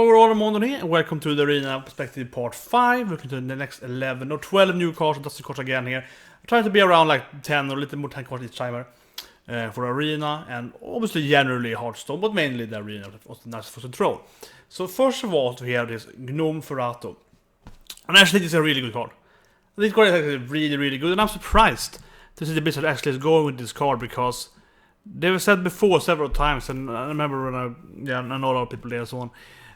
Hello everyone here, and welcome to the Arena Perspective Part 5. Looking to the next 11 or 12 new cards, and that's the cards again here. I'm trying to be around like 10 or a little more 10 cards each time for Arena, and obviously generally Hearthstone, but mainly the Arena was nice for control. So first of all, we have this Gnomeferatu. And actually this is a really good card. This card is actually really good, and I'm surprised to see the business actually is going with this card, because they've said before several times, and I remember when I know a lot of people there and so on.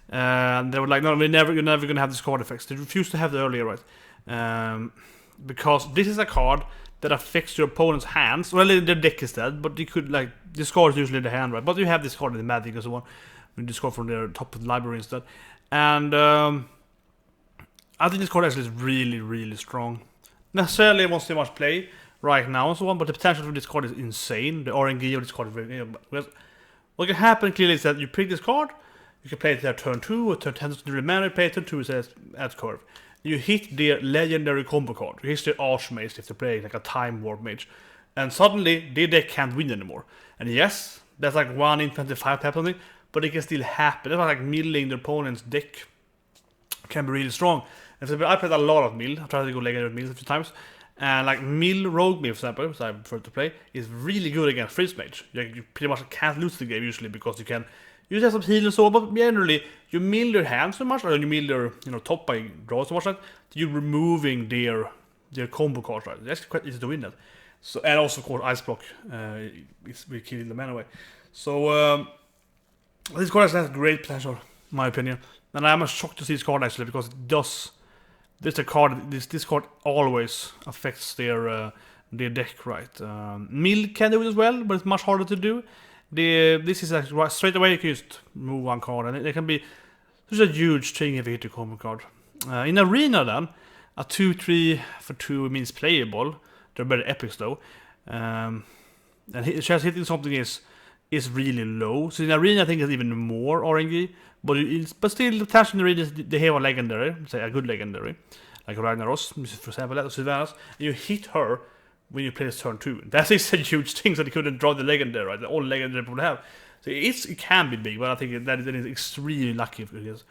They were like, no, you're never gonna have this card effects. They refused to have the earlier, right? Because this is a card that affects your opponent's hands. Well, their deck is dead, but you could like discard usually the hand, right? But you have this card in the Magic and so on. You discard from their top of the library instead. And I think this card actually is really strong. Necessarily won't see much play right now and so on, but the potential for this card is insane. The RNG of this card is very. What can happen clearly is that you pick this card. You can play it at turn 2 or turn 10 to the mana, play turn 2 as curve. You hit the legendary combo card. You hit the Archmage if they play like a Time Warp Mage. And suddenly, their deck can't win anymore. And yes, that's like 1 in 25 type of thing, but it can still happen. That's like milling the opponent's deck can be really strong. And so I played a lot of mill. I tried to go legendary mills a few times. And like mill rogue mill, for example, which I prefer to play, is really good against Freeze Mage. You pretty much can't lose the game usually because you can. You just have some heal and so on, but generally, you mill your hand so much, or you mill their top by draw so much that you're removing their combo cards, right? It's actually quite easy to win that. So, and also, of course, Ice Block we kill them anyway. So, this card has great potential, in my opinion. And I'm shocked to see this card actually, because it does. This card always affects their deck, right? Mill can do it as well, but it's much harder to do. This is like straight away you can just move one card, and it can be such a huge thing if you hit the combo card. In Arena then, a 2-3 for 2 means playable. They're very epics though. And the chance hitting something is really low. So in Arena I think it's even more RNG, but still the tension in Arena is they have a legendary, say a good legendary, like Ragnaros, for example, that's Sylvanas, and you hit her when you play this turn 2. That is a huge thing, so they couldn't draw the legendary, right? All legendary people have. So it can be big, but I think that is extremely lucky if it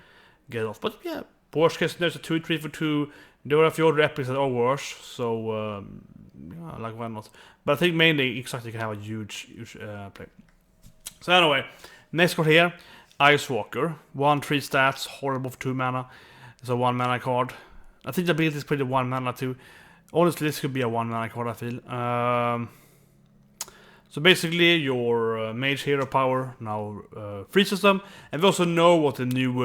get off. But yeah, worst case there's a 2-3 for 2. There are a few other epics that are worse, so yeah, like why not? But I think mainly exactly can have a huge play. So anyway, next card here, Ice Walker. 1-3 stats, horrible for 2 mana. It's a 1 mana card. I think the ability is pretty 1 mana too. Honestly, this could be a 1 mana card, I feel. So basically, your mage hero power now freezes them. And we also know what the new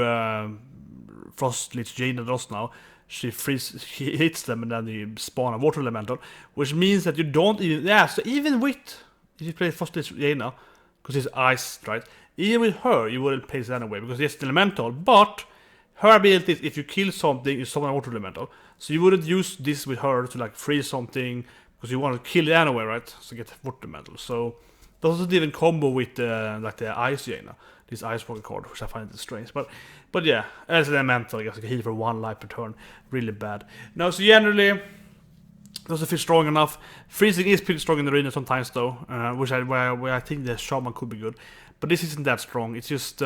Frost Lich Jaina does now. She hits them and then they spawn a water elemental. Which means that you don't even... Yeah, so even with... If you play Frost Lich Jaina, because it's ice, right? Even with her, you wouldn't play it anyway, because it's the elemental. But her ability is if you kill something, you summon a water elemental. So you wouldn't use this with her to like freeze something, because you want to kill it anyway, right? So get water elemental. So doesn't even combo with like the ice Jaina, this ice walker card, which I find strange. But yeah, as an elemental, I guess you can heal for 1 life per turn. Really bad. Now, so generally doesn't feel strong enough. Freezing is pretty strong in the arena sometimes though, where I think the shaman could be good. But this isn't that strong. It's just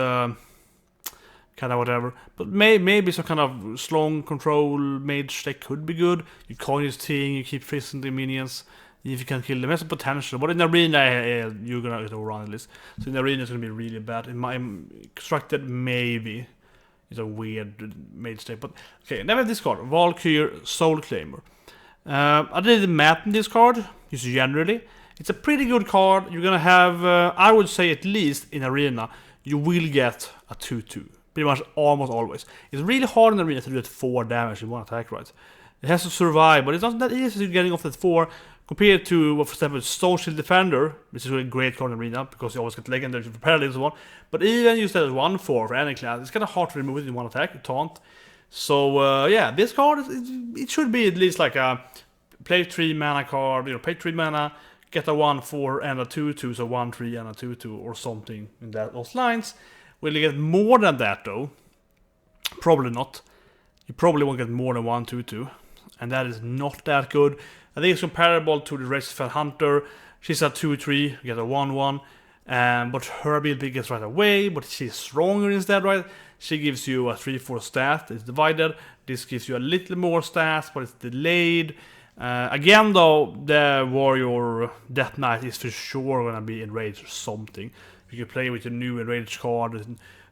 kind of whatever. But maybe some kind of strong control mage deck could be good. You coin this thing, you keep freezing the minions. If you can kill them, that's a potential. But in the arena, you're gonna get overrun at least. So in the arena, it's gonna be really bad. In my constructed, maybe it's a weird mage deck. But okay, then we have this card, Valkyrie Soulclaimer. I did the map in this card, just generally. It's a pretty good card. You're gonna have, I would say at least in arena, you will get a 2-2. Pretty much almost always. It's really hard in the arena to do it 4 damage in 1 attack, right? It has to survive, but it's not that easy to getting off that 4 compared to, for example, Social Defender, which is a really great card in arena because you always get legendary for parallel and so on. But even use that as 1-4 for any class, it's kind of hard to remove it in 1 attack, you taunt. So yeah, this card, it should be at least like a play 3 mana card, pay 3 mana, get a 1-4 and a 2-2, so 1-3 and a 2-2 or something in those lines. Will you get more than that though? Probably not. You probably won't get more than 1-2-2, and that is not that good. I think it's comparable to the Resifan Hunter. She's a 2-3, you get a 1-1. But her ability gets right away, but she's stronger instead, right? She gives you a 3-4 stat, it's divided. This gives you a little more stats, but it's delayed. Again though, the warrior death knight is for sure gonna be enraged or something. You can play with your new enraged card,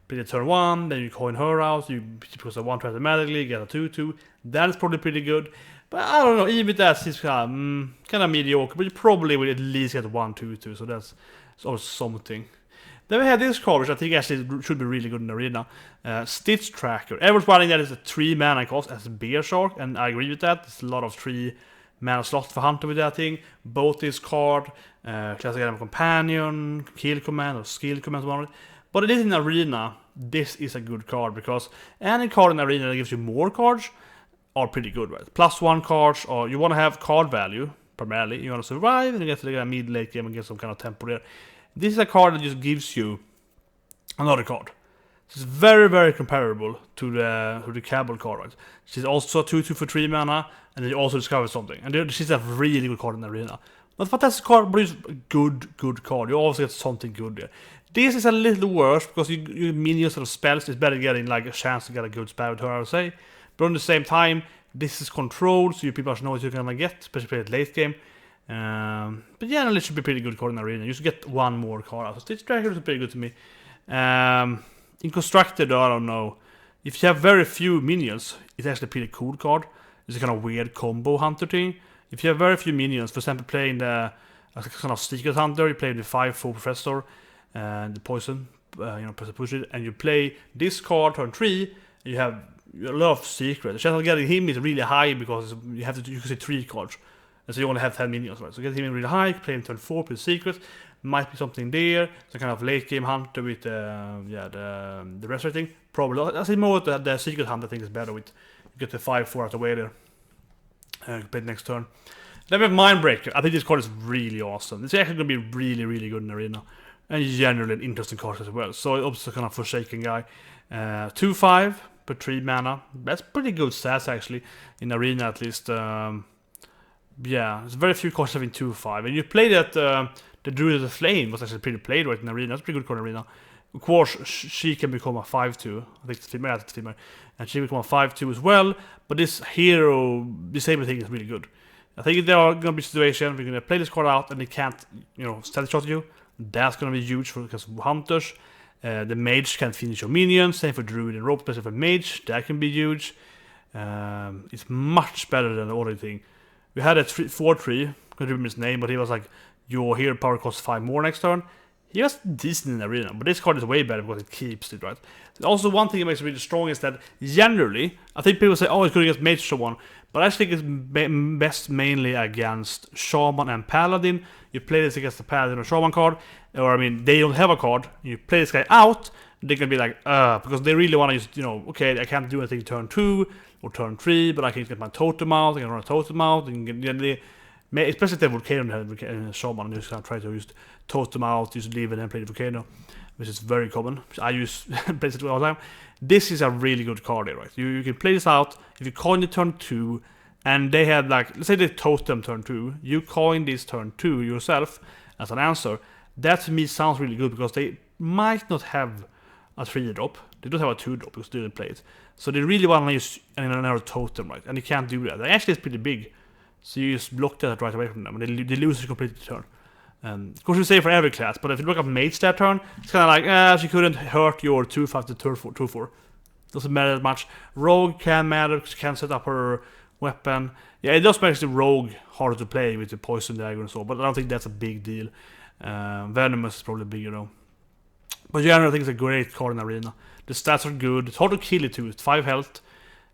play the turn 1, then you coin her out, you put a 1 automatically, get a 2-2. That is probably pretty good. But I don't know, even that is kind of mediocre, but you probably will at least get 1-2-2, so that's something. Then we have this card, which I think actually should be really good in the arena. Sitched Tracker. Everyone's running that is a 3 mana cost as a Bear Shark, and I agree with that. There's a lot of 3 mana slots for Hunter with that thing. Both this card, classic item companion, kill command, or skill command, but it is in arena. This is a good card because any card in arena that gives you more cards are pretty good, right? +1 cards, or you want to have card value primarily. You want to survive, and you get to the mid-late game and get some kind of tempo there. This is a card that just gives you another card. It's very, very comparable to the Cabal card, right? She's also 2-2 for 3 mana, and then you also discover something. And she's a really good card in the arena. Not a fantastic card, but it's a good card. You always get something good there. This is a little worse because you minions of spells. It's better getting like a chance to get a good spell with her, I would say. But at the same time, this is controlled, so you people know what you're gonna get, especially at late game. But yeah, it should be pretty good card in the arena. You should get 1 more card out. So Sitched Tracker is pretty good to me. In Constructed, I don't know. If you have very few minions, it's actually a pretty cool card. It's a kind of weird combo hunter thing. If you have very few minions, for example, playing the kind of secret hunter, you play the 5-4 professor, and the poison, push it, and you play this card turn 3, you have a lot of secret. The chance of getting him is really high because you can say 3 cards. And so you only have 10 minions, right? So get him in really high, play him turn 4, play secret. Might be something there. Some kind of late game hunter with the rest of the thing. Probably. I say more the secret hunter thing is better with. You get the 5-4 out of the way there. Play the next turn. Then we have Mindbreaker. I think this card is really awesome. It's actually going to be really, really good in arena. And generally an interesting card as well. So it's also kind of Forsaken guy. 2-5 per 3 mana. That's pretty good stats actually. In arena at least. Yeah, there's very few cards having 2-5. And you play that the Druid of the Flame was actually pretty played right in arena. That's a pretty good card in arena. Of course, she can become a 5-2. I think it's female. And she can become a 5-2 as well. But this hero, disable thing is really good. I think there are going to be situations where you're going to play this card out and they can't, steady shot you. That's going to be huge because of hunters. The mage can finish your minions. Same for druid and rope, especially for mage. That can be huge. It's much better than the other thing. We had a 4-3. I can't remember his name, but he was like, your hero power costs 5 more next turn. He was decent in the arena, but this card is way better because it keeps it, right? Also, one thing that makes it really strong is that generally, I think people say, oh, it's good against mage shaman, but I think it's best mainly against shaman and paladin. You play this against the paladin or shaman card, or I mean, they don't have a card. You play this guy out, they can be like, because they really want to use, okay, I can't do anything turn 2 or turn 3, but I can get my totem out, I can run a totem out, and especially if they have Volcano and Shaman, and just kind of try to use totem out, just leave it and play the Volcano, which is very common. I use basically all the time. This is a really good card here, right? You can play this out, if you coin it turn 2, and they had like, let's say they totem turn 2, you coin this turn 2 yourself as an answer. That to me sounds really good because they might not have a 3-drop, they don't have a 2-drop because they didn't play it. So they really want to use another totem, right? And you can't do that. Actually, it's pretty big. So you just block that right away from them, and they lose a complete turn. Of course, you say for every class, but if you look up mage that turn, it's kind of like, she couldn't hurt your 2-5 to 2-4. Doesn't matter that much. Rogue can matter, can set up her weapon. Yeah, it does make the rogue harder to play with the poison dagger and so, but I don't think that's a big deal. Venomous is probably bigger though. But generally, I think it's a great card in arena. The stats are good. It's hard to kill it too. It's 5 health.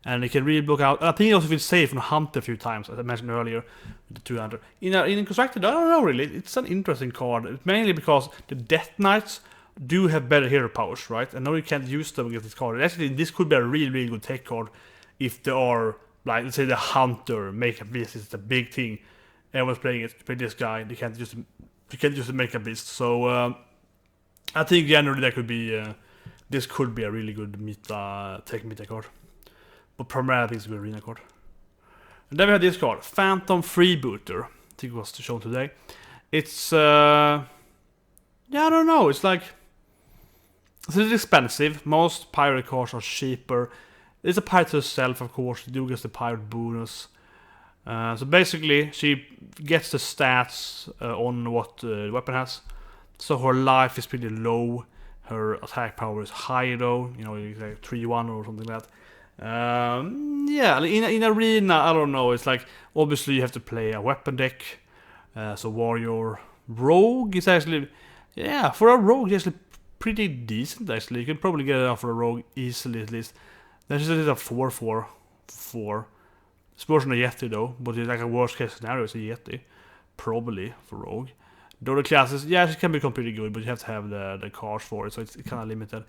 And it can really block out. And I think it also feels safe from Hunter a few times, as I mentioned earlier, with the 200. In Constructed, I don't know really. It's an interesting card. Mainly because the Death Knights do have better hero powers, right? I know you can't use them against this card. Actually, this could be a really, really good tech card if they are, like, let's say the Hunter make a beast. It's a big thing. Everyone's playing it. Play this guy. They can't just make a beast. So, I think generally that could be, this could be a really good meta card. But primarily I think it's a good arena card. And then we have this card, Phantom Freebooter. I think it was shown today. It's Yeah, I don't know. It's like it's a little expensive. Most pirate cards are cheaper. It's a pirate herself, of course. She do get the pirate bonus. So basically, she gets the stats on what the weapon has. So her life is pretty low. Her attack power is high though. You know, like 3-1 or something like that. Yeah, in arena, I don't know. It's like obviously you have to play a weapon deck. So warrior, rogue is actually, yeah, for a rogue, it's actually pretty decent. Actually, you can probably get it out for a rogue easily at least. There's just a 4-4. It's worse than a Yeti though, but it's like a worst case scenario. It's a Yeti, probably for rogue. The other classes, yeah, it can become pretty good, but you have to have the cards for it, so it's kind of limited.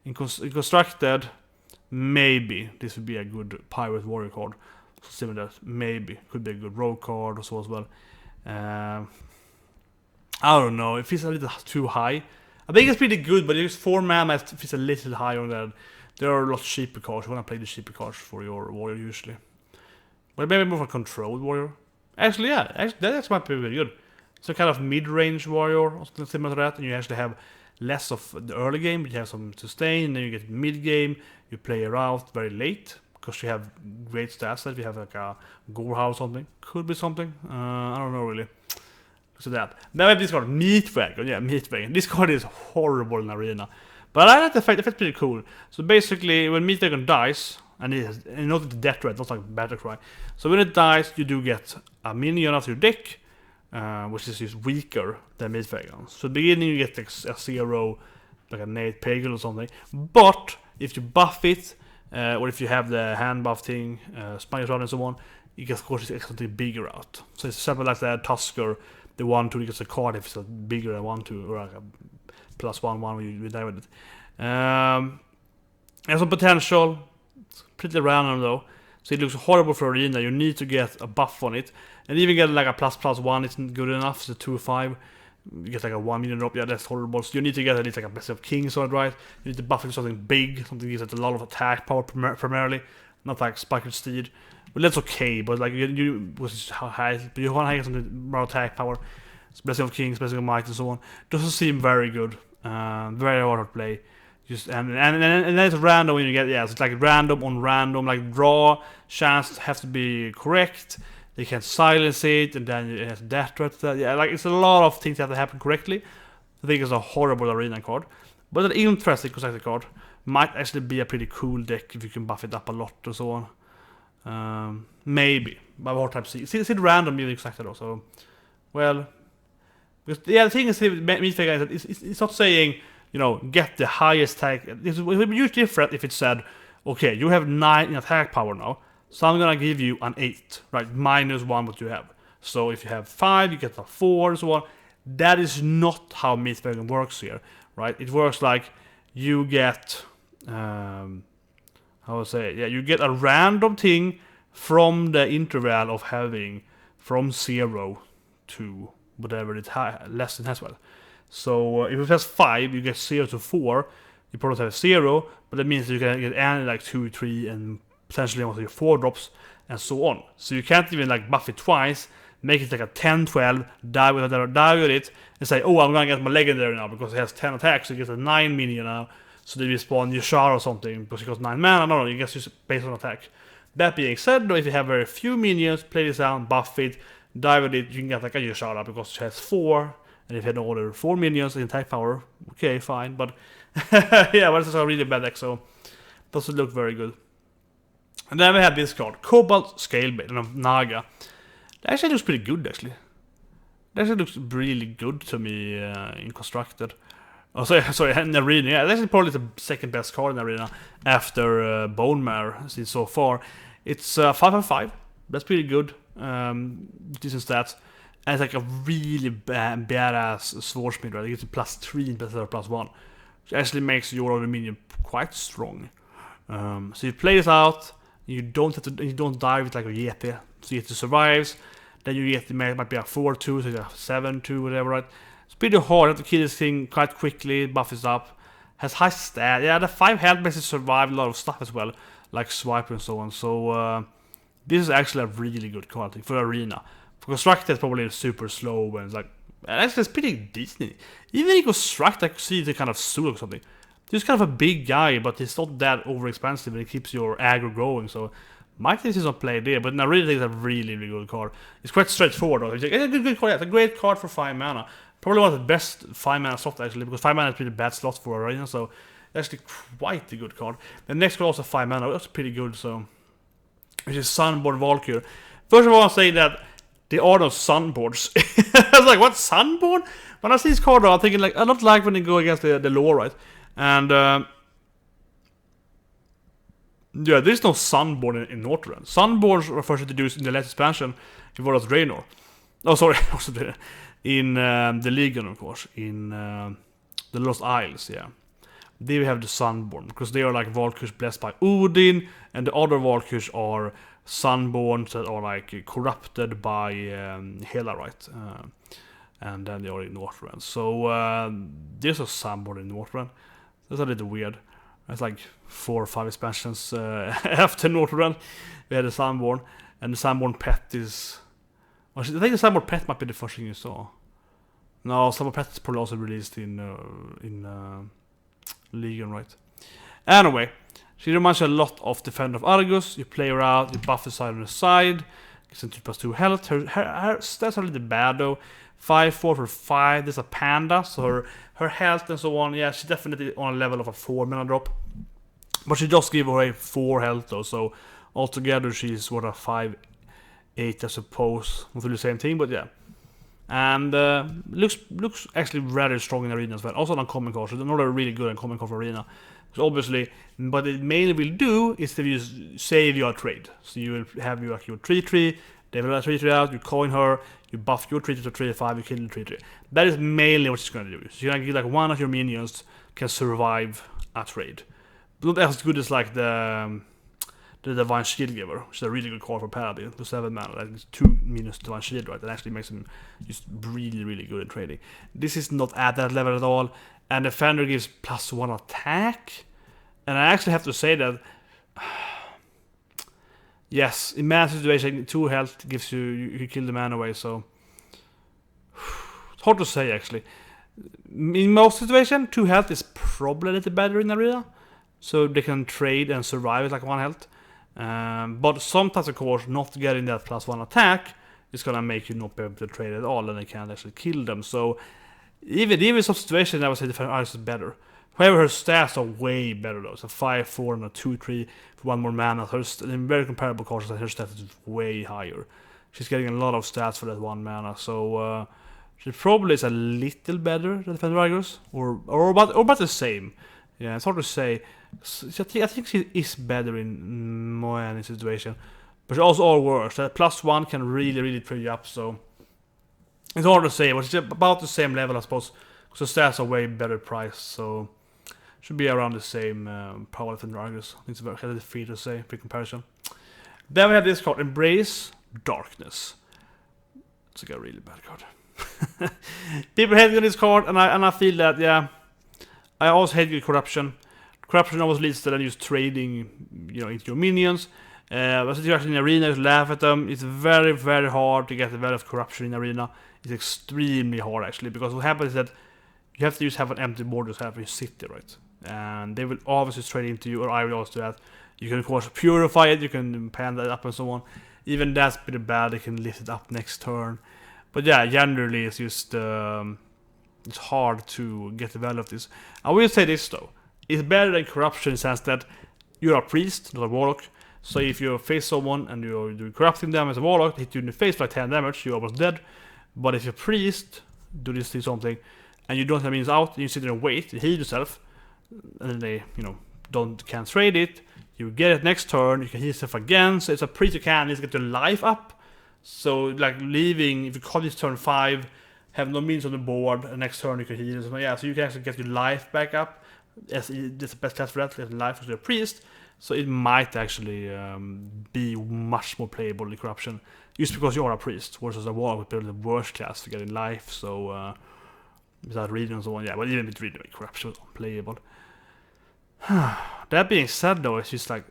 In constructed, maybe this would be a good pirate warrior card. So similar, maybe could be a good rogue card or so as well. I don't know. It feels a little too high. I think it's pretty good, but it's 4 mana. It feels a little high on that. There are a lot of cheaper cards. You want to play the cheaper cards for your warrior usually, but maybe more for a controlled warrior. Actually, yeah, that might be really good. So kind of mid-range warrior or something similar to that, and you actually have less of the early game, but you have some sustain, and then you get mid-game, you play her out very late, because you have great stats that you have like a Gorehouse or something. Could be something, I don't know really. So that. Then we have this card, Wagon. Yeah, Wagon. This card is horrible in Arena. But I like the fact it's pretty cool. So basically, when Wagon dies, and it has, and not the death rate, not like battle cry. So when it dies, you do get a minion of your deck, which is just weaker than Wagon. So at the beginning you get like a 0, like a Nate Pagel or something. But if you buff it, or if you have the hand buff thing, Spanish Rod and so on, you get of course something bigger out. So it's something like that Tusker, the 1/2 gets a card if it's a bigger than 1/2, or like a +1/1 when you die with it. Has some potential. It's pretty random though. So it looks horrible for arena. You need to get a buff on it. And even get like a ++1 isn't good enough. So 2/5. You get like a 1 million drop. Yeah, that's horrible. So you need to get at least like a Best of Kings on it, right? You need to buff it with something big. Something that gives it a lot of attack power primarily. Not like Spiked Steed. But that's okay. But like you was how high. But you want to have something more attack power. Blessing of Kings, Blessing of Might, and so on. Doesn't seem very good. Very hard to play. Just and then it's random when you get, yeah, so it's like random on random, like draw chance has to be correct. They can silence it, and then it has death threat. Yeah, like it's a lot of things that have to happen correctly. I think it's a horrible arena card, but an interesting constructed card. Might actually be a pretty cool deck if you can buff it up a lot or so on. Maybe, but hard time to see. It's random music constructed also. Well, because yeah, the thing is, it's not saying, you know, get the highest attack. It would be huge different if it said, okay, you have 9 in attack power now, so I'm gonna give you an 8, right? -1 what you have. So if you have 5, you get a 4 and so on. That is not how Wagon works here, right? It works like you get, how would I say it? Yeah, you get a random thing from the interval of having from 0 to whatever it's less than as well. So if it has 5, you get 0 to 4. You probably have 0, but that means you can get any like 2, 3, and potentially also your 4 drops, and so on. So you can't even like buff it twice, make it like a 10, 12, die with it, and say, oh, I'm gonna get my legendary now because it has 10 attacks, so you get a 9 minion now. So they respawn Yashar or something because it costs 9 mana. No, you get just based on attack. That being said, though, if you have very few minions, play this down, buff it, die with it, you can get like a Yashara because it has 4. And if you had order 4 minions in attack power, okay, fine. But yeah, but it's a really bad deck, so doesn't look very good. And then we have this card, Cobalt Scalebait, and a Naga. That actually looks pretty good, actually. That actually looks really good to me in constructed. Oh, sorry, in arena. Yeah, that's actually probably the second best card in arena after Bone Mare seen so far. It's 5/5. That's pretty good. Decent stats. And it's like a really badass swordsmith, right? It gives you +3 instead of +1. Which actually makes your other minion quite strong. So you play this out, you don't die with like a Yeti. So Yeti survives, then your Yeti might be a 4/2, so you have 7/2, whatever, right? It's pretty hard, you have to kill this thing quite quickly, buff it up. Has high stat, yeah, the 5 health basically survive a lot of stuff as well, like Swiper and so on. So this is actually a really good card for arena. For constructed, it's probably super slow and it's like And actually, it's pretty decent. Even if he goes struck, I could see the kind of Soul or something. He's kind of a big guy, but he's not that overexpensive, and it keeps your aggro going, so might think he's not played there, but I really think it's a really, really good card. It's quite straightforward, though. It's a good card, yeah. It's a great card for 5 mana. Probably one of the best 5 mana slots, actually, because 5 mana is a pretty bad slot for Arena, so it's actually quite a good card. The next card also 5 mana, that's pretty good, so... Which is Sunborn Valkyr. First of all, I'll say that there are no Sunboards. I was like, what, Sunborn? When I see this card, though, I'm thinking, like, I don't like when they go against the lore, right? And, yeah, there's no Sunborn in Northrend. Sunborns were first introduced in the latest expansion in World of Draenor. Oh, sorry, in the Legion, of course. In the Lost Isles, yeah. There we have the Sunborn, because they are like Valkyrs blessed by Odin, and the other Valkyrs are Sunborns that are like corrupted by Hela, right? And then they are in Northrend. So there's a Sunborn in Northrend. That's a little weird. It's like 4 or 5 expansions after Northrend. We had the Sunborn, and the Sunborn pet is... I think the Sunborn pet might be the first thing you saw. No, Sunborn pet is probably also released in Legion, right? Anyway, she reminds you a lot of Defender of Argus. You play her out, you buff the side on the side, gets into +2 health. Her stats are a little bad though. 5-4 for 5. There's a panda, so her health and so on. Yeah, she's definitely on a level of a 4 mana drop. But she does give away 4 health though, so altogether she's what a 5-8, I suppose. Not really the same thing, but yeah. And looks actually rather strong in Arena as well. Also on uncommon cards, so they're not really good uncommon card for Arena. So obviously, what it mainly will do is to save your trade. So you will have your 3-3, they will have 3-3 out, you coin her, you buff your 3-3 to 3-5, you kill the 3-3. That is mainly what she's going to do. So you're going to get like one of your minions can survive a trade. But not as good as like the Divine Shield Giver, which is a really good card for Paladin. To 7 mana, like 2 minions to Divine Shield, right? That actually makes him just really, really good in trading. This is not at that level at all. And Defender gives +1 attack. And I actually have to say that... yes, in mana situation, 2 health gives you kill the man away, so... it's hard to say, actually. In most situations, 2 health is probably a little better in Arena. So they can trade and survive with like 1 health. But sometimes, of course, not getting that +1 attack is gonna make you not be able to trade at all, and they can't actually kill them. So even in some situations, I would say Defender Ice is better. However, her stats are way better though. So 5-4 and a 2-3 for 1 more mana. In very comparable cards, her stats is way higher. She's getting a lot of stats for that 1 mana. So she probably is a little better than Defender Ice, or about the same. Yeah, it's hard to say. I think she is better in more any situation, but she also are worse. That +1 can really, really trade you up, so it's hard to say. But it's about the same level, I suppose, because the stats are way better priced, so should be around the same power than Argus. I think it's very free to say, for comparison. Then we have this card, Embrace Darkness. It's like a really bad card. People hate on this card, and I feel that, yeah, I always hate with corruption. Corruption always leads to then just trading, into your minions. But if you're actually in Arena, you laugh at them. It's very, very hard to get the value of corruption in Arena. It's extremely hard, actually, because what happens is that you have to just have an empty board to have your city, right? And they will obviously trade into you, or I will also do that. You can, of course, purify it, you can pan that up and so on. Even that's pretty bad, they can lift it up next turn. But yeah, generally it's just... it's hard to get the value of this. I will say this, though. It's better than corruption in the sense that you're a priest, not a warlock. So if you face someone and you're corrupting them as a warlock, they hit you in the face for like 10 damage, you're almost dead. But if you're a priest, do something, and you don't have means out, and you sit there and wait, you heal yourself, and then they, can't trade it, you get it next turn, you can heal yourself again, so it's a priest you can at least get your life up. So, like, leaving, if you call this turn 5, have no means on the board, and next turn you can heal, so yeah, so you can actually get your life back up. That's the best class for that, getting life as a priest. So it might actually be much more playable in corruption, just because you are a priest, versus a warlock would be the worst class for getting life. So without reading and so on, yeah. But even with reading, corruption is unplayable. That being said, though, it's just like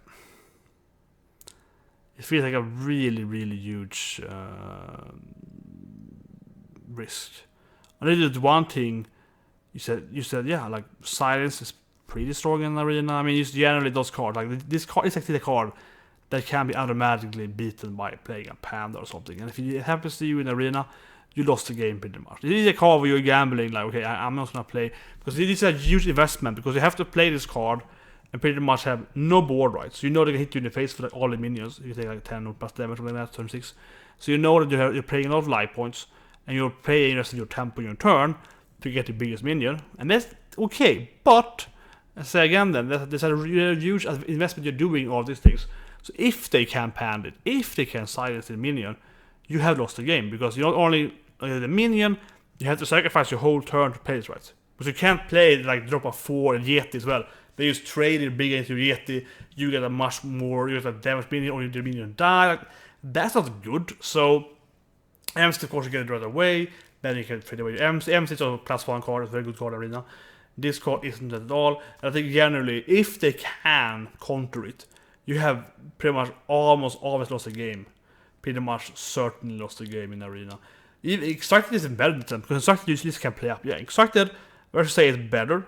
it feels like a really, really huge risk. And they did one thing. You said yeah, like silence is pretty strong in arena. I mean, just generally those cards, like this card is actually a card that can be automatically beaten by playing a panda or something. And if it happens to you in arena, you lost the game pretty much. It is a card where you're gambling, like, okay, I'm not gonna play, because it is a huge investment, because you have to play this card and pretty much have no board rights. So you know they can hit you in the face for like all the minions. You take like 10 or plus damage or like that, turn 6. So you know that you're playing a lot of life points, and you're playing the rest of your tempo in your turn to get the biggest minion. And that's okay, but, I say again then, there's a huge investment you're doing all these things. So if they can pan it, if they can silence the minion, you have lost the game, because you not only the minion, you have to sacrifice your whole turn to play this right. Because you can't play like drop a 4 and Yeti as well. They just trade it bigger into Yeti, you get a much more, you get a damage minion, or the minion die. Like, that's not good. So Ems, of course, you get it right away, then you can trade away your Ems. Ems is a +1 card, it's a very good card in arena. This card isn't at all. And I think generally, if they can counter it, you have pretty much almost always lost a game. Pretty much certainly lost the game in arena. Extracted isn't better than them, because Extracted usually can play up. Yeah, Extracted, versus say it's better.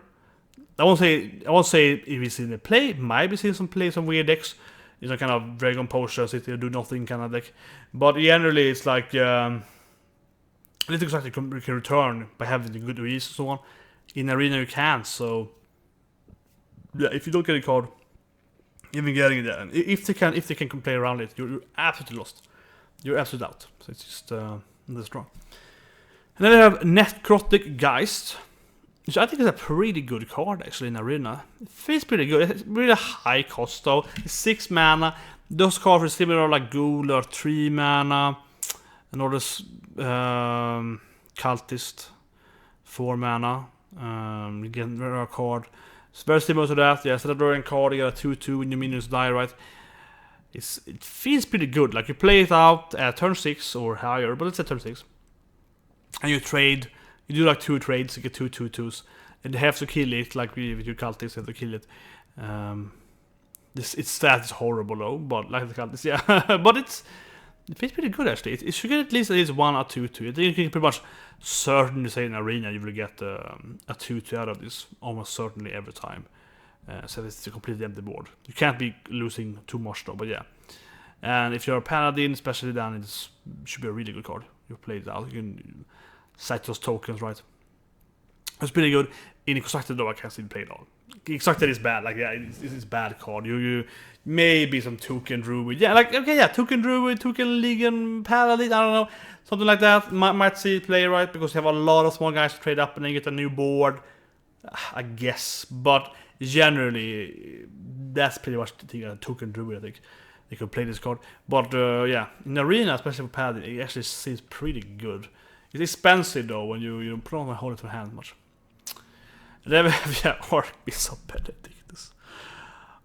I won't say if it's in the play, might be seeing some play, some weird decks. It's a kind of Dragon Potion, sit there, do nothing kind of deck. But generally it's like little Extracted can return by having the good reads and so on. In arena you can't, so yeah, if you don't get a card, even getting it there, if they can play around it, you're absolutely lost. You're absolutely out. So it's just this strong. And then we have Necrotic Geist, which I think is a pretty good card actually in arena. It feels pretty good. It's really high cost though. It's 6 mana. Those cards are similar like Ghoul or 3 mana. And all this Cultist 4 mana. You get a card. It's very similar to that. Yeah, instead of drawing a card, you get a 2/2 when your minions die, right? It feels pretty good. Like you play it out at turn 6 or higher, but let's say turn 6. And you trade, you do like 2 trades, you get 2 2/2s. And you have to kill it, like with your cultists, you have to kill it. Its stat is horrible though, but like the cultists, yeah. But it feels pretty good actually. It should get at least 1 or 2/2. I think you can pretty much certainly say in arena you will get a 2/2 out of this almost certainly every time. So it's a completely empty board. You can't be losing too much though, but yeah. And if you're a paladin, especially then, it should be a really good card. You play it out, you can set those tokens, right? It's pretty good. In Constructed though, I can't see it play it all. Constructed is bad, like yeah, it's bad card. You maybe some token druid, yeah, like okay, yeah, token druid, token legion, paladin, I don't know, something like that. Might see it play right, because you have a lot of small guys to trade up and then get a new board, I guess. But generally, that's pretty much the thing. A token druid, I think they could play this card. But yeah, in arena, especially for paladin, it actually seems pretty good. It's expensive though when you don't put on a hold it to hand much. And then we have, yeah, Archbishop Benedictus.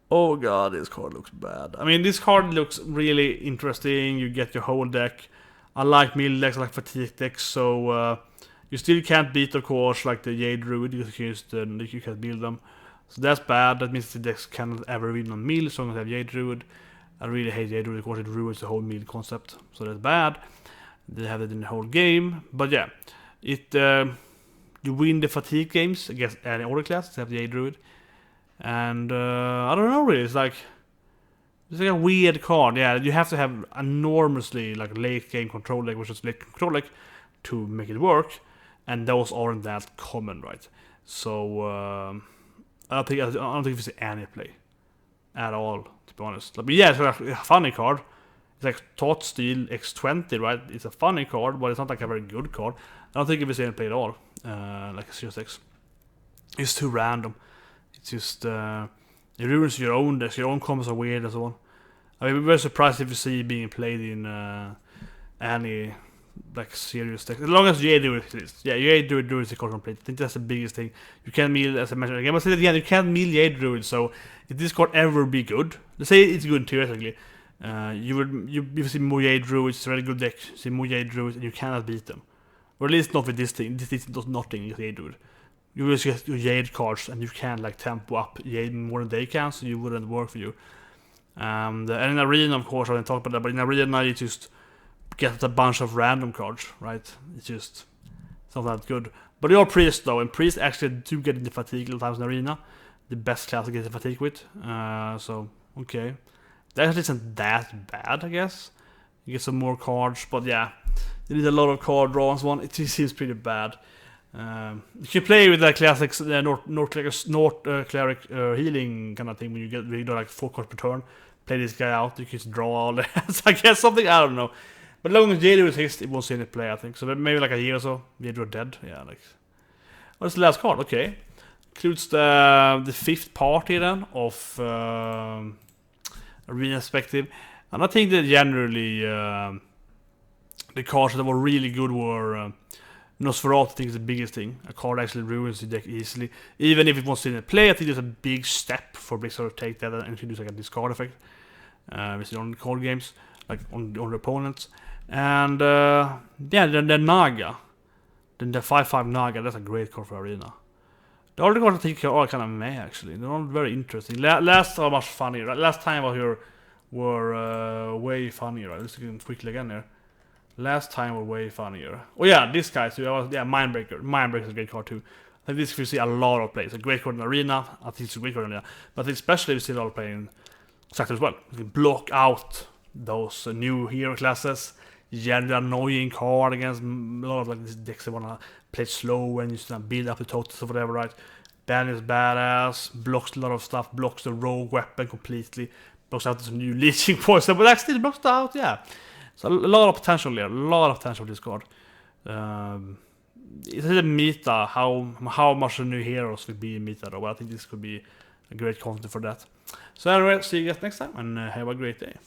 Oh god, this card looks bad. I mean, this card looks really interesting. You get your whole deck. I like mill decks, I like fatigue decks, so you still can't beat, of course, like the Jade Druid, because you can't build them. So that's bad. That means the decks cannot ever win on mill, so I'm gonna have Jade Druid. I really hate Jade Druid, of course, it ruins the whole mill concept, so that's bad. They have it in the whole game, but yeah, you win the fatigue games against any order class, except the Jade Druid. And I don't know really, it's like a weird card. Yeah, you have to have enormously like late game control deck, which is late control deck, to make it work, and those aren't that common, right? So I don't think we see any play at all, to be honest. But yeah, it's a funny card. It's like Thought Steel X20, right? It's a funny card, but it's not like a very good card. I don't think we see any play at all, like a Serious X. It's too random. It's just it ruins your own decks. Your own combos are weird and so on. I mean, we're very surprised if you see it being played in any like serious decks. As long as Jade Druid exists. Yeah, Jade Druid is the card complete. I think that's the biggest thing. You can't mill, as I mentioned again. But say that again, you can't mill Jade Druid. So if this card ever be good, let's say it's good theoretically, you see more Jade Druids. It's a very good deck. You see more Jade Druids, and you cannot beat them. Or at least not with this thing. This does nothing with Jade Druid. You just get your Jade cards, and you can like tempo up Jade more than they can, so you wouldn't work for you. And in arena, of course, I didn't talk about that, but in arena you just get a bunch of random cards, right? It's just It's not that good. But they are priests though, and priests actually do get into fatigue a lot of times in arena. The best class to get into fatigue with. So, okay. That actually isn't that bad, I guess. You get some more cards, but yeah. You need a lot of card draw and so on. It seems pretty bad. You can play with the classic North Cleric healing kind of thing when you do like 4 cards per turn. Play this guy out, you can just draw all the hands. I guess something, I don't know. But long as Jadu is hit, it won't see any play, I think. So maybe like a year or so, Jadu are dead. Yeah, like. What's the last card? Okay. Includes the 5th party then of Arena Perspective. And I think that generally the cards that were really good were Nosferatu. I think is the biggest thing. A card actually ruins the deck easily. Even if it won't see any play, I think there's a big step for Blizzard to take that and introduce like a discard effect. We see on card games, like on the opponents. And yeah, the Naga. Then the 5/5 Naga, that's a great card for Arena. The other cards I think are kind of meh actually. They're not very interesting. Last are much funnier. Right? Last time I here were way funnier. Right? Let's look quickly again here. Last time were way funnier. Oh yeah, this guy too. Yeah, Mindbreaker. Mindbreaker is a great card too. I think this we see a lot of plays. A great card in Arena. I think it's a great card in Arena. But I think especially we see a lot of play in Sector as well. You can block out those new hero classes. Generally annoying card against a lot of like these decks that wanna play slow and just build up the totals or whatever, right? Ben is badass, blocks a lot of stuff, blocks the rogue weapon completely, blocks out some new leeching poison, but that still blocks it out, yeah. So a lot of potential there, a lot of potential this card. It's a meta, how much the new heroes will be in meta though, but I think this could be a great content for that. So anyway, see you guys next time and have a great day.